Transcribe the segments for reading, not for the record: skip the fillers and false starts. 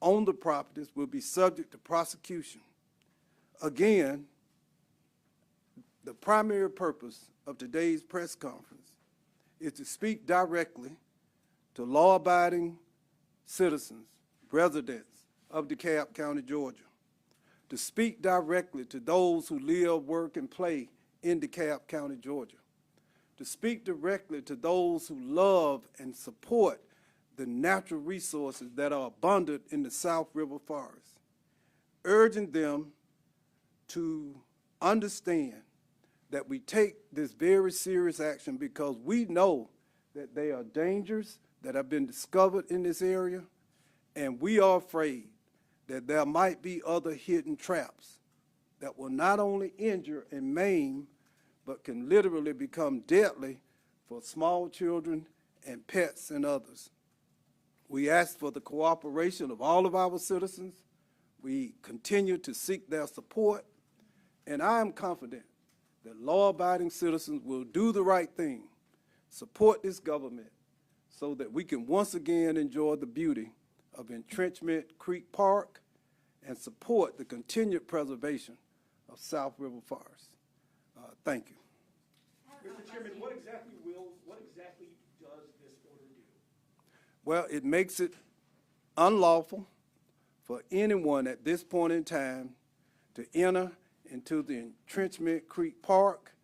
on the properties will be subject to prosecution. Again, the primary purpose of today's press conference is to speak directly to law-abiding citizens, residents of DeKalb County, Georgia, to speak directly to those who live, work, and play in DeKalb County, Georgia, to speak directly to those who love and support the natural resources that are abundant in the South River Forest, urging them to understand that we take this very serious action because we know that there are dangers that have been discovered in this area, and we are afraid that there might be other hidden traps that will not only injure and maim, but can literally become deadly for small children and pets and others. We ask for the cooperation of all of our citizens. We continue to seek their support, and I am confident that law-abiding citizens will do the right thing, support this government, so that we can once again enjoy the beauty of Intrenchment Creek Park and support the continued preservation of South River Forest. Thank you. Mr. Chairman, what exactly does this order do? Well, it makes it unlawful for anyone at this point in time to enter into the Intrenchment Creek Park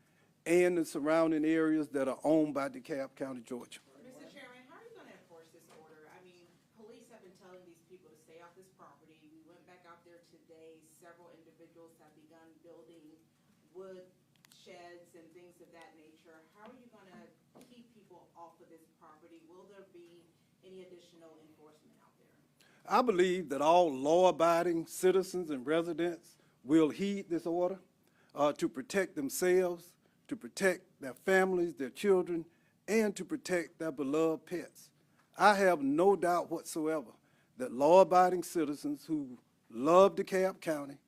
and the surrounding areas that are owned by DeKalb County, Georgia. Mr. Chairman, how are you going to enforce this order? I mean, police have been telling these people to stay off this property. We went back out there today. Several individuals have begun building wood sheds and things of that nature. How are you going to keep people off of this property? Will there be any additional enforcement out there? I believe that all law-abiding citizens and residents will heed this order to protect themselves, to protect their families, their children, and to protect their beloved pets. I have no doubt whatsoever that law-abiding citizens who love DeKalb County,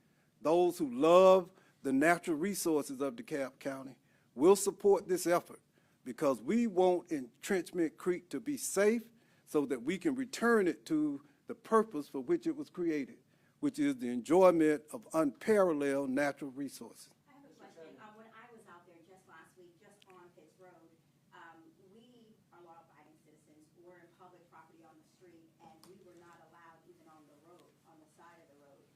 those who love the natural resources of DeKalb County, will support this effort because we want Intrenchment Creek to be safe so that we can return it to the purpose for which it was created, which is the enjoyment of unparalleled natural resources. I have a question. When I was out there just last week, just on Pitts Road, we are law-abiding citizens. We're in public property on the street, and we were not allowed even on the road, on the side of the road.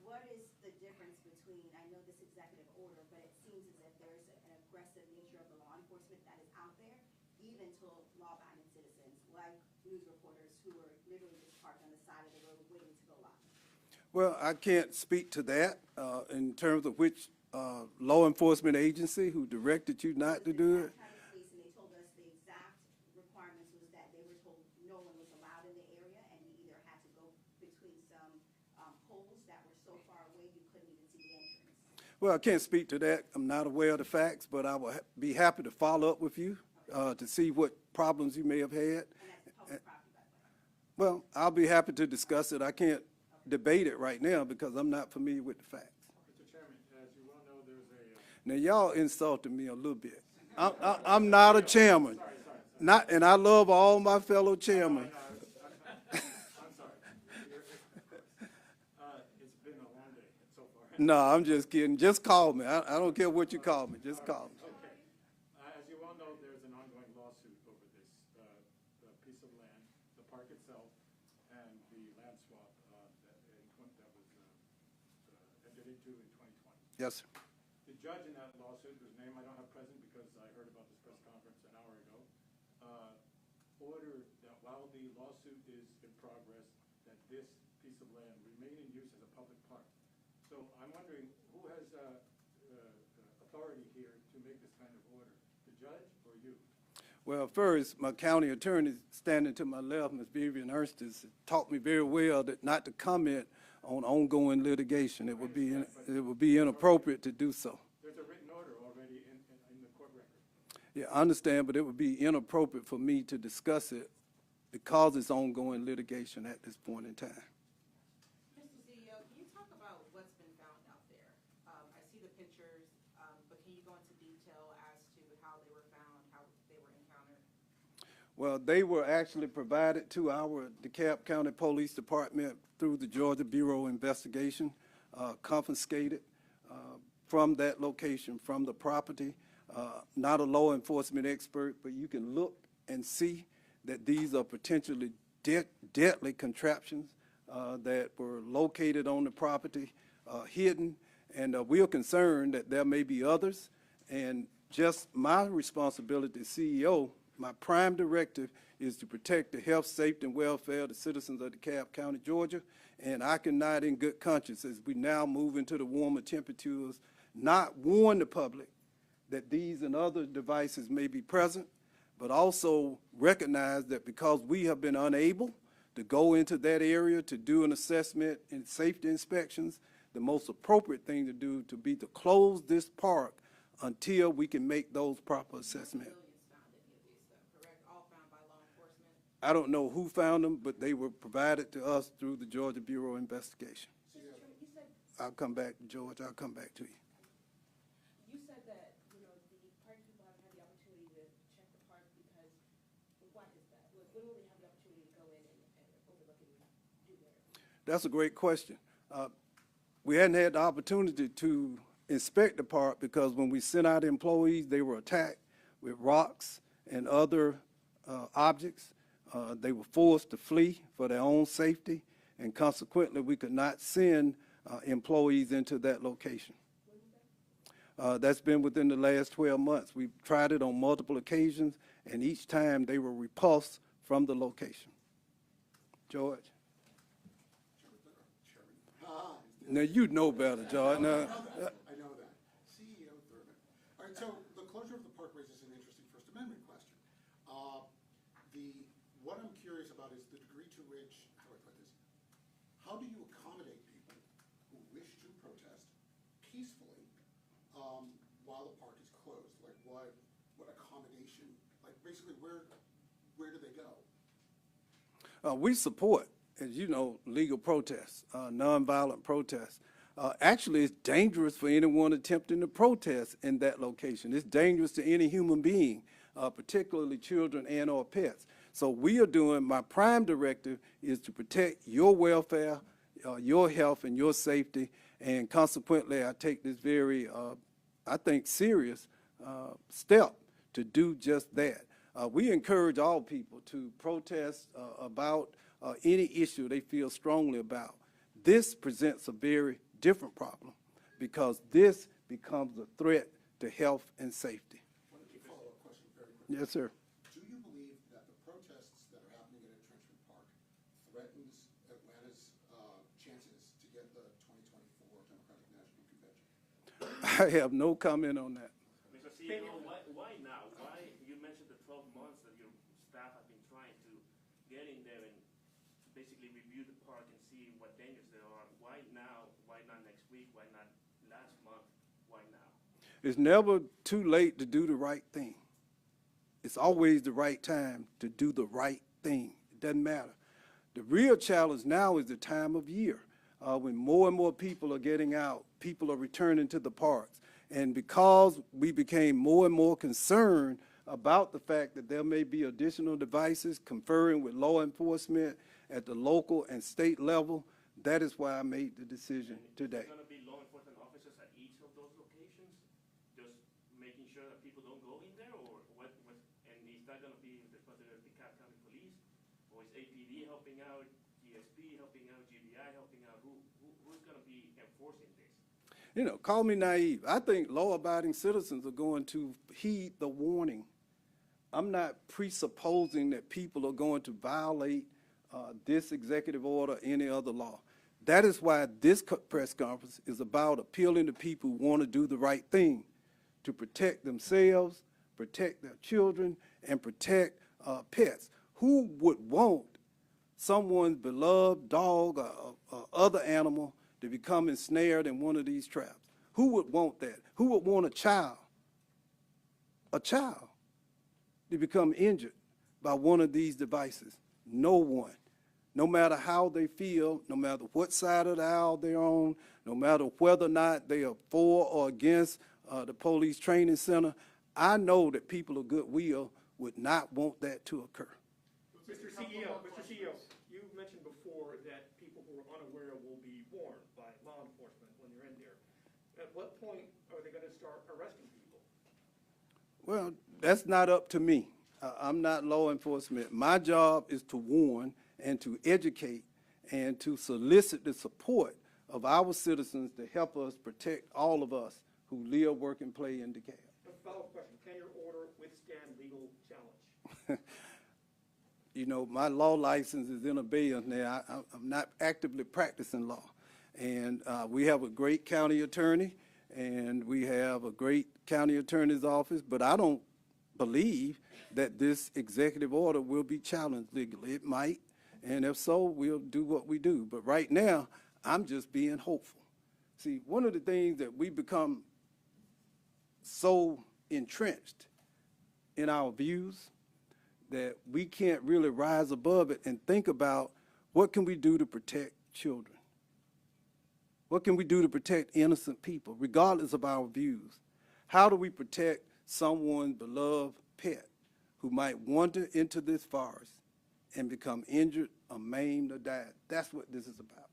What is the difference between, I know this executive order, but it seems as if there's an aggressive nature of the law enforcement that is out there, even to law-abiding citizens, like news reporters who are literally just parked on the side of the road waiting to go live. Well, I can't speak to that in terms of which law enforcement agency who directed you not to do it. And they told us the exact requirements was that they were told no one was allowed in the area, and you either had to go between some poles that were so far away you couldn't even see the entrance. Well, I can't speak to that. I'm not aware of the facts, but I will be happy to follow up with you to see what problems you may have had. And that's public property, by the way. Well, I'll be happy to discuss it. I can't debate it right now because I'm not familiar with the facts. Mr. Chairman, as you well know, there's a... Now, y'all insulted me a little bit. I'm not a chairman. Sorry. And I love all my fellow chairmen. I'm sorry. It's been a long day so far. No, I'm just kidding. Just call me. I don't care what you call me. Just call me. Okay. As you well know, there's an ongoing lawsuit over this piece of land, the park itself, and the land swap that was entered into in 2020. Yes, sir. The judge in that lawsuit, whose name I don't have present because I heard about this press conference an hour ago, ordered that while the lawsuit is in progress, that this piece of land remain in use as a public park. So I'm wondering who has authority here to make this kind of order, the judge or you? Well, first, my county attorney standing to my left, Ms. Vivian Ernst, has taught me very well that not to comment on ongoing litigation. It would be inappropriate to do so. There's a written order already in the court record. Yeah, I understand, but it would be inappropriate for me to discuss it because it's ongoing litigation at this point in time. Mr. CEO, can you talk about what's been found out there? I see the pictures, but can you go into detail as to how they were found, how they were encountered? Well, they were actually provided to our DeKalb County Police Department through the Georgia Bureau of Investigation, confiscated from that location, from the property. Not a law enforcement expert, but you can look and see that these are potentially deadly contraptions that were located on the property, hidden, and we are concerned that there may be others. And just my responsibility as CEO, my prime directive is to protect the health, safety, and welfare of the citizens of DeKalb County, Georgia. And I cannot in good conscience, as we now move into the warmer temperatures, not warn the public that these and other devices may be present, but also recognize that because we have been unable to go into that area to do an assessment and safety inspections, the most appropriate thing to do to be to close this park until we can make those proper assessments. Civilians found any of these stuff, correct? All found by law enforcement? I don't know who found them, but they were provided to us through the Georgia Bureau of Investigation. Mr. Chairman, you said, I'll come back, George, I'll come back to you. you said that, the park people haven't had the opportunity to check the park because, why is that? Like, when will they have the opportunity to go in and overlook and do their? That's a great question. We hadn't had the opportunity to inspect the park because when we sent out employees, they were attacked with rocks and other objects. They were forced to flee for their own safety, and consequently, we could not send employees into that location. That's been within the last 12 months. We've tried it on multiple occasions, and each time they were repulsed from the location. George? Now, you know better, George. Now, I know that. CEO Thurman. All right, so the closure of the park raises an interesting First Amendment question. What I'm curious about is the degree to which, how do I put this? How do you accommodate people who wish to protest peacefully while the park is closed? Like what accommodation, like basically where do they go? we support, as you know, legal protests, nonviolent protests. Actually, it's dangerous for anyone attempting to protest in that location. It's dangerous to any human being, particularly children and or pets. So we are doing, my prime directive is to protect your welfare, your health, and your safety, and consequently, I take this very, I think, serious step to do just that. We encourage all people to protest about any issue they feel strongly about. This presents a very different problem because this becomes a threat to health and safety. One follow-up question very quickly. Yes, sir. Do you believe that the protests that are happening at Intrenchment Park threatens Atlanta's chances to get the 2024 Democratic National Convention? I have no comment on that. Mr. CEO, why now? Why, you mentioned the 12 months that your staff have been trying to get in there and basically review the park and see what dangers there are. Why now? Why not next week? Why not last month? Why now? It's never too late to do the right thing. It's always the right time to do the right thing. It doesn't matter. The real challenge now is the time of year when more and more people are getting out, people are returning to the parks. And because we became more and more concerned about the fact that there may be additional devices conferring with law enforcement at the local and state level, that is why I made the decision today. Is there going to be law enforcement officers at each of those locations, just making sure that people don't go in there, or what? And is that going to be the DeKalb County Police, or is APD helping out, GSP helping out, GBI helping out? Who's going to be enforcing this? You know, call me naive. I think law-abiding citizens are going to heed the warning. I'm not presupposing that people are going to violate this executive order or any other law. That is why this press conference is about appealing to people who want to do the right thing, to protect themselves, protect their children, and protect pets. Who would want someone's beloved dog or other animal to become ensnared in one of these traps? Who would want that? Who would want a child to become injured by one of these devices? No one. No matter how they feel, no matter what side of the aisle they're on, no matter whether or not they are for or against the police training center, I know that people of goodwill would not want that to occur. Mr. CEO, you mentioned before that people who are unaware will be warned by law enforcement when they're in there. At what point are they gonna start arresting people? Well, that's not up to me. I'm not law enforcement. My job is to warn and to educate and to solicit the support of our citizens to help us protect all of us who live, work, and play in DeKalb. A follow-up question, can your order withstand legal challenge? You know, my law license is in abeyance now. I'm not actively practicing law. And we have a great county attorney, and we have a great county attorney's office, but I don't believe that this executive order will be challenged legally. It might, and if so, we'll do what we do. But right now, I'm just being hopeful. See, one of the things that we become so entrenched in our views that we can't really rise above it and think about what can we do to protect children? What can we do to protect innocent people, regardless of our views? How do we protect someone's beloved pet who might wander into this forest and become injured or maimed or died? That's what this is about.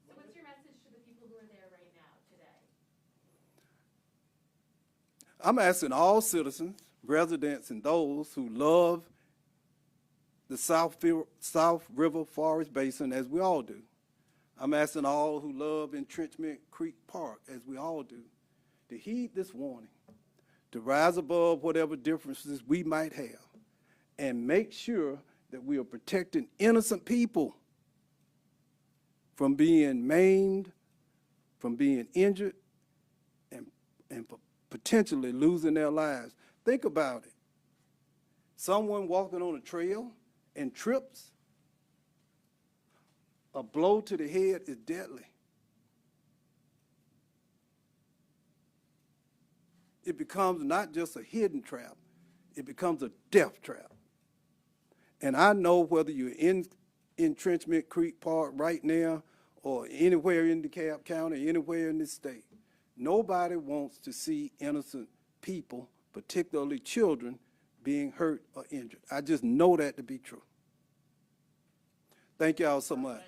So what's your message to the people who are there right now, today? I'm asking all citizens, residents, and those who love the South River Forest Basin, as we all do. I'm asking all who love Intrenchment Creek Park, as we all do, to heed this warning, to rise above whatever differences we might have, and make sure that we are protecting innocent people from being maimed, from being injured, and potentially losing their lives. Think about it. Someone walking on a trail and trips, a blow to the head is deadly. It becomes not just a hidden trap, it becomes a death trap. And I know whether you're in Intrenchment Creek Park right now or anywhere in DeKalb County, anywhere in this state, nobody wants to see innocent people, particularly children, being hurt or injured. I just know that to be true. Thank y'all so much.